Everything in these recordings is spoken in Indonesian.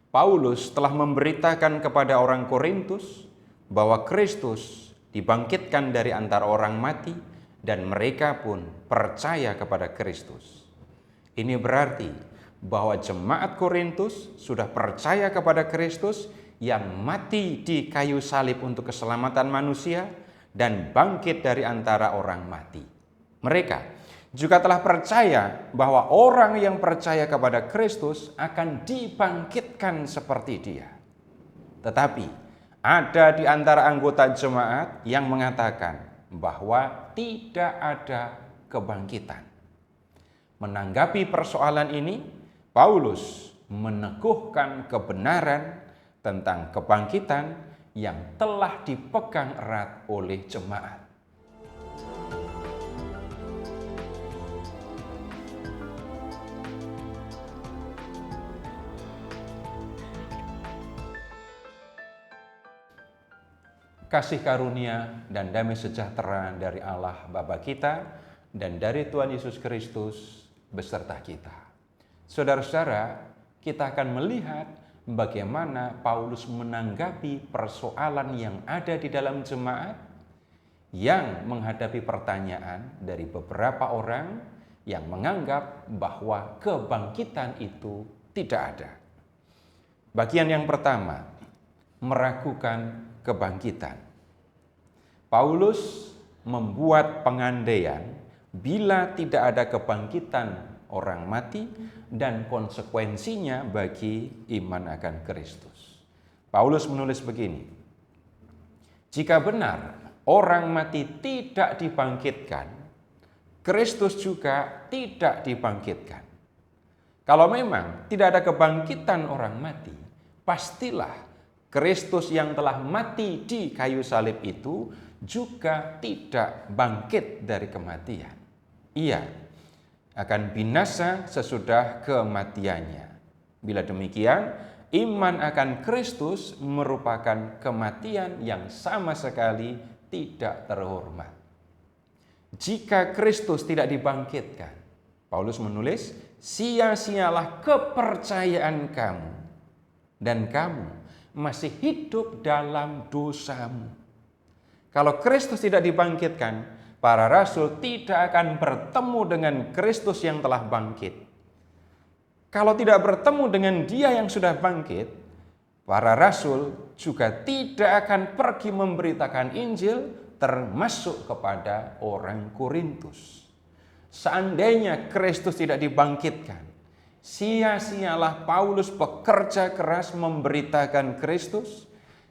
Paulus telah memberitakan kepada orang Korintus bahwa Kristus dibangkitkan dari antara orang mati dan mereka pun percaya kepada Kristus. Ini berarti bahwa jemaat Korintus sudah percaya kepada Kristus yang mati di kayu salib untuk keselamatan manusia dan bangkit dari antara orang mati. Mereka juga telah percaya bahwa orang yang percaya kepada Kristus akan dibangkitkan seperti Dia. Tetapi ada di antara anggota jemaat yang mengatakan bahwa tidak ada kebangkitan. Menanggapi persoalan ini, Paulus meneguhkan kebenaran tentang kebangkitan yang telah dipegang erat oleh jemaat. Kasih karunia dan damai sejahtera dari Allah Bapa kita dan dari Tuhan Yesus Kristus beserta kita. Saudara-saudara, kita akan melihat bagaimana Paulus menanggapi persoalan yang ada di dalam jemaat yang menghadapi pertanyaan dari beberapa orang yang menganggap bahwa kebangkitan itu tidak ada. Bagian yang pertama, meragukan kebangkitan. Paulus membuat pengandaian bila tidak ada kebangkitan orang mati dan konsekuensinya bagi iman akan Kristus. Paulus menulis begini, jika benar orang mati tidak dibangkitkan, Kristus juga tidak dibangkitkan. Kalau memang tidak ada kebangkitan orang mati, pastilah Kristus yang telah mati di kayu salib itu juga tidak bangkit dari kematian. Ia akan binasa sesudah kematiannya. Bila demikian, iman akan Kristus merupakan kematian yang sama sekali tidak terhormat. Jika Kristus tidak dibangkitkan, Paulus menulis, sia-sialah kepercayaan kamu dan kamu masih hidup dalam dosamu. Kalau Kristus tidak dibangkitkan, para rasul tidak akan bertemu dengan Kristus yang telah bangkit. Kalau tidak bertemu dengan Dia yang sudah bangkit, para rasul juga tidak akan pergi memberitakan Injil, termasuk kepada orang Korintus. Seandainya Kristus tidak dibangkitkan, sia-sialah Paulus bekerja keras memberitakan Kristus,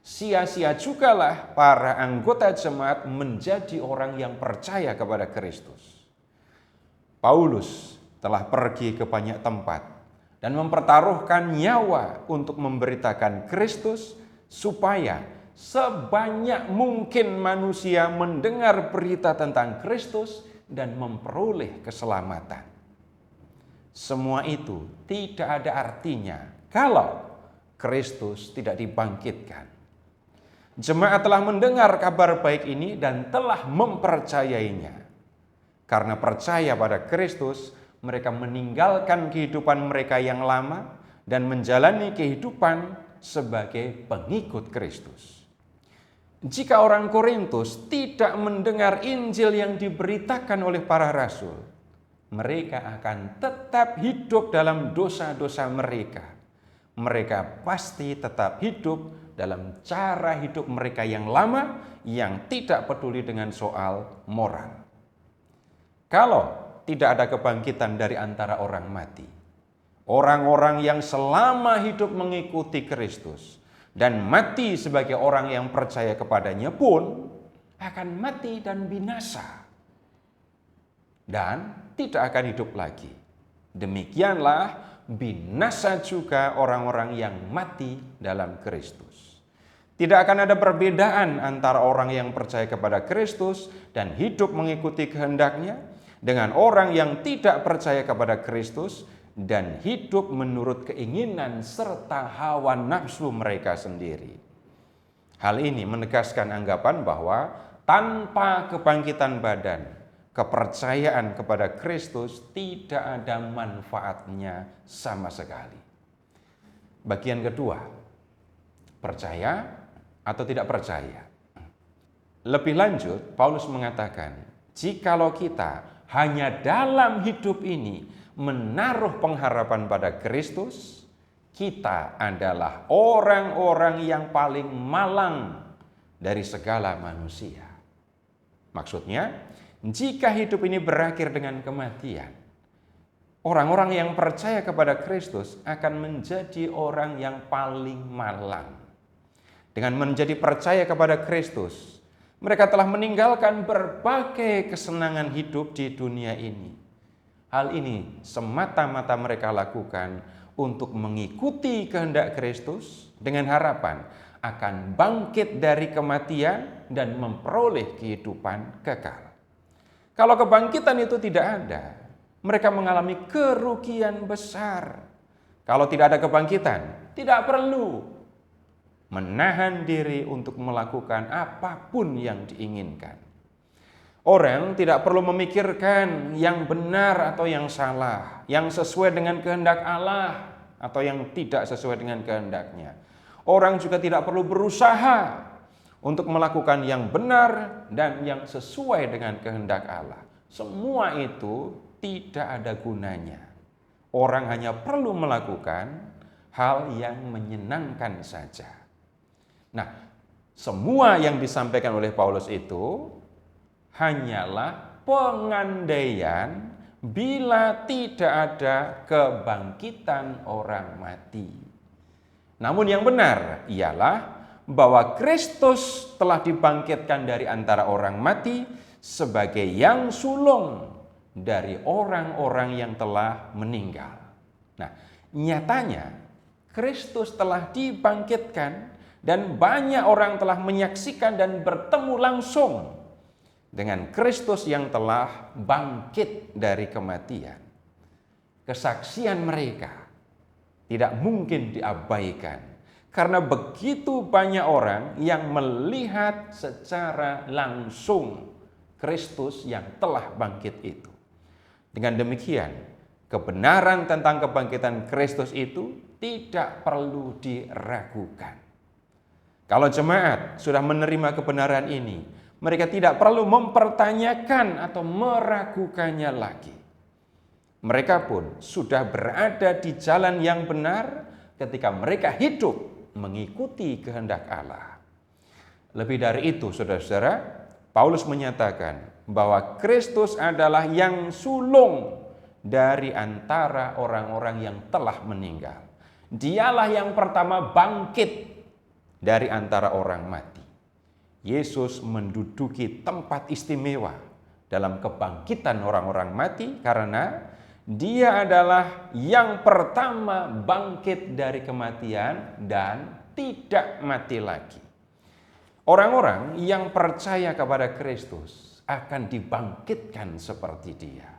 sia-sia jugalah para anggota jemaat menjadi orang yang percaya kepada Kristus. Paulus telah pergi ke banyak tempat dan mempertaruhkan nyawa untuk memberitakan Kristus supaya sebanyak mungkin manusia mendengar berita tentang Kristus dan memperoleh keselamatan. Semua itu tidak ada artinya kalau Kristus tidak dibangkitkan. Jemaat telah mendengar kabar baik ini dan telah mempercayainya. Karena percaya pada Kristus, mereka meninggalkan kehidupan mereka yang lama dan menjalani kehidupan sebagai pengikut Kristus. Jika orang Korintus tidak mendengar Injil yang diberitakan oleh para rasul, mereka akan tetap hidup dalam dosa-dosa mereka. Mereka pasti tetap hidup dalam cara hidup mereka yang lama yang tidak peduli dengan soal moral. Kalau tidak ada kebangkitan dari antara orang mati, orang-orang yang selama hidup mengikuti Kristus dan mati sebagai orang yang percaya kepadanya pun akan mati dan binasa dan tidak akan hidup lagi. Demikianlah binasa juga orang-orang yang mati dalam Kristus. Tidak akan ada perbedaan antara orang yang percaya kepada Kristus dan hidup mengikuti kehendaknya dengan orang yang tidak percaya kepada Kristus dan hidup menurut keinginan serta hawa nafsu mereka sendiri. Hal ini menegaskan anggapan bahwa tanpa kebangkitan badan, kepercayaan kepada Kristus tidak ada manfaatnya sama sekali. Bagian kedua, percaya atau tidak percaya. Lebih lanjut, Paulus mengatakan, jikalau kita hanya dalam hidup ini menaruh pengharapan pada Kristus, kita adalah orang-orang yang paling malang dari segala manusia. Maksudnya, jika hidup ini berakhir dengan kematian, orang-orang yang percaya kepada Kristus akan menjadi orang yang paling malang. Dengan menjadi percaya kepada Kristus, mereka telah meninggalkan berbagai kesenangan hidup di dunia ini. Hal ini semata-mata mereka lakukan untuk mengikuti kehendak Kristus dengan harapan akan bangkit dari kematian dan memperoleh kehidupan kekal. Kalau kebangkitan itu tidak ada, mereka mengalami kerugian besar. Kalau tidak ada kebangkitan, tidak perlu menahan diri untuk melakukan apapun yang diinginkan. Orang tidak perlu memikirkan yang benar atau yang salah, yang sesuai dengan kehendak Allah atau yang tidak sesuai dengan kehendaknya. Orang juga tidak perlu berusaha untuk melakukan yang benar dan yang sesuai dengan kehendak Allah. Semua itu tidak ada gunanya. Orang hanya perlu melakukan hal yang menyenangkan saja. Nah, semua yang disampaikan oleh Paulus itu hanyalah pengandaian bila tidak ada kebangkitan orang mati. Namun yang benar ialah bahwa Kristus telah dibangkitkan dari antara orang mati sebagai yang sulung dari orang-orang yang telah meninggal. Nah, nyatanya Kristus telah dibangkitkan dan banyak orang telah menyaksikan dan bertemu langsung dengan Kristus yang telah bangkit dari kematian. Kesaksian mereka tidak mungkin diabaikan karena begitu banyak orang yang melihat secara langsung Kristus yang telah bangkit itu. Dengan demikian, kebenaran tentang kebangkitan Kristus itu tidak perlu diragukan. Kalau jemaat sudah menerima kebenaran ini, mereka tidak perlu mempertanyakan atau meragukannya lagi. Mereka pun sudah berada di jalan yang benar ketika mereka hidup mengikuti kehendak Allah. Lebih dari itu, saudara-saudara, Paulus menyatakan bahwa Kristus adalah yang sulung dari antara orang-orang yang telah meninggal. Dialah yang pertama bangkit dari antara orang mati. Yesus menduduki tempat istimewa dalam kebangkitan orang-orang mati karena Dia adalah yang pertama bangkit dari kematian dan tidak mati lagi. Orang-orang yang percaya kepada Kristus akan dibangkitkan seperti Dia.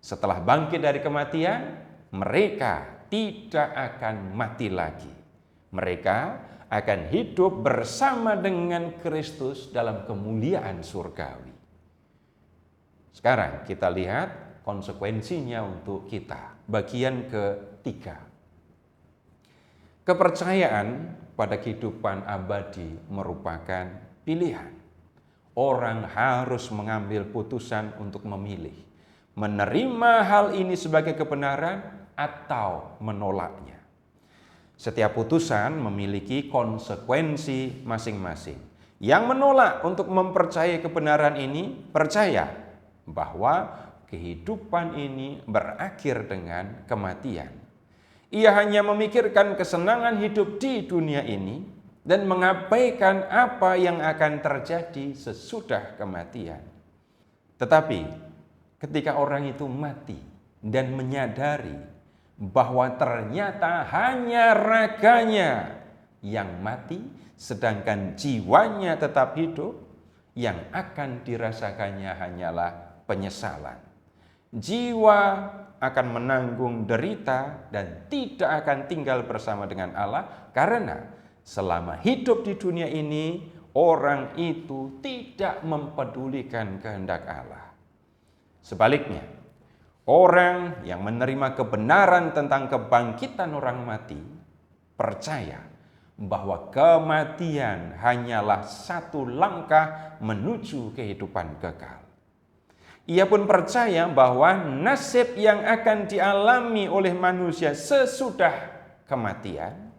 Setelah bangkit dari kematian, mereka tidak akan mati lagi. Mereka akan hidup bersama dengan Kristus dalam kemuliaan surgawi. Sekarang kita lihat konsekuensinya untuk kita. Bagian ketiga. Kepercayaan pada kehidupan abadi merupakan pilihan. Orang harus mengambil putusan untuk memilih, menerima hal ini sebagai kebenaran atau menolaknya. Setiap putusan memiliki konsekuensi masing-masing. Yang menolak untuk mempercayai kebenaran ini percaya bahwa kehidupan ini berakhir dengan kematian. Ia hanya memikirkan kesenangan hidup di dunia ini dan mengabaikan apa yang akan terjadi sesudah kematian. Tetapi ketika orang itu mati dan menyadari bahwa ternyata hanya raganya yang mati, sedangkan jiwanya tetap hidup, yang akan dirasakannya hanyalah penyesalan. Jiwa akan menanggung derita dan tidak akan tinggal bersama dengan Allah karena selama hidup di dunia ini, orang itu tidak mempedulikan kehendak Allah. Sebaliknya, orang yang menerima kebenaran tentang kebangkitan orang mati percaya bahwa kematian hanyalah satu langkah menuju kehidupan kekal. Ia pun percaya bahwa nasib yang akan dialami oleh manusia sesudah kematian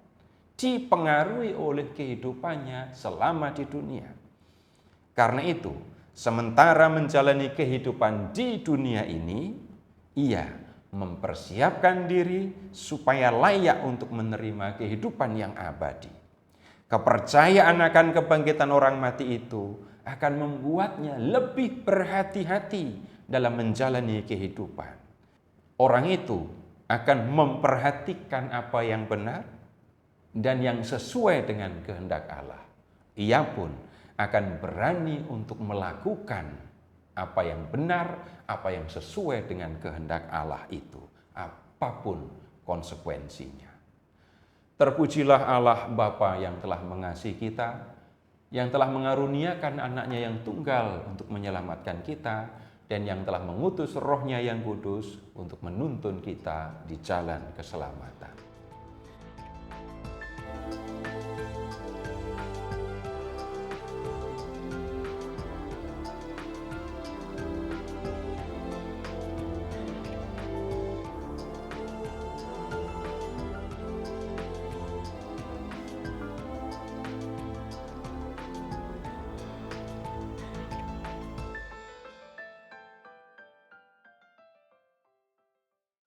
dipengaruhi oleh kehidupannya selama di dunia. Karena itu, sementara menjalani kehidupan di dunia ini, ia mempersiapkan diri supaya layak untuk menerima kehidupan yang abadi. Kepercayaan akan kebangkitan orang mati itu akan membuatnya lebih berhati-hati dalam menjalani kehidupan. Orang itu akan memperhatikan apa yang benar dan yang sesuai dengan kehendak Allah. Ia pun akan berani untuk melakukan apa yang benar, apa yang sesuai dengan kehendak Allah itu, apapun konsekuensinya. Terpujilah Allah Bapa yang telah mengasihi kita, yang telah mengaruniakan anaknya yang tunggal untuk menyelamatkan kita, dan yang telah mengutus Roh-Nya yang kudus untuk menuntun kita di jalan keselamatan.